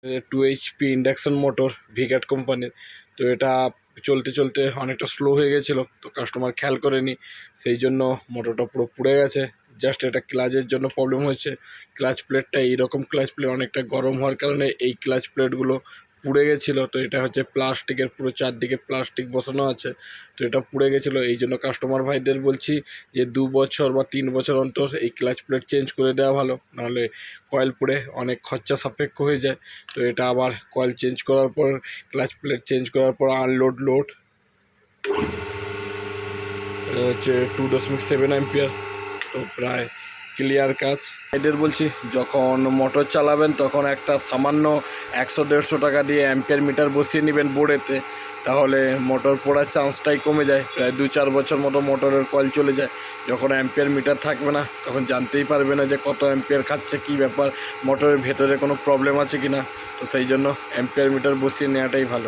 2 HP induction motor ভিগাট কোম্পানির। তো এটা চলতে চলতে অনেকটা স্লো হয়ে গেছিলো, তো কাস্টমার খেয়াল করেনি, সেই জন্য মোটরটা পুরো পুড়ে গেছে। জাস্ট এটা ক্লাচের জন্য প্রবলেম হয়েছে। ক্লাচ প্লেটটা এইরকম ক্লাচ প্লেট অনেকটা গরম হওয়ার কারণে এই ক্লাচ প্লেটগুলো পুড়ে গেছিলো। তো এটা হচ্ছে প্লাস্টিকের, পুরো চারদিকে প্লাস্টিক বসানো আছে, তো এটা পুড়ে গেছিলো। এই জন্য কাস্টমার ভাইদের বলছি যে 2 বছর বা 3 বছর অন্তর এই ক্লাচ প্লেট চেঞ্জ করে দেওয়া ভালো, নাহলে কয়েল পুড়ে অনেক খরচা সাপেক্ষ হয়ে যায়। তো এটা আবার কয়েল চেঞ্জ করার পর, ক্লাচ প্লেট চেঞ্জ করার পর আনলোড লোড হচ্ছে 2.7 অ্যাম্পিয়ার, তো প্রায় ক্লিয়ার কাজ। এদের বলছি যখন মোটর চালাবেন তখন একটা সামান্য 100-150 টাকা দিয়ে অ্যাম্পিয়ার মিটার বসিয়ে নেবেন বোর্ডেতে, তাহলে মোটর পড়ার চান্সটাই কমে যায়। প্রায় 2-4 বছর মতো মোটরের কয়েল চলে যায়। যখন অ্যাম্পিয়ার মিটার থাকবে না তখন জানতেই পারবে না যে কত অ্যাম্পিয়ার খাচ্ছে, কী ব্যাপার, মোটরের ভেতরে কোনো প্রবলেম আছে কি না। তো সেই জন্য অ্যাম্পিয়ার মিটার বসিয়ে নেওয়াটাই ভালো।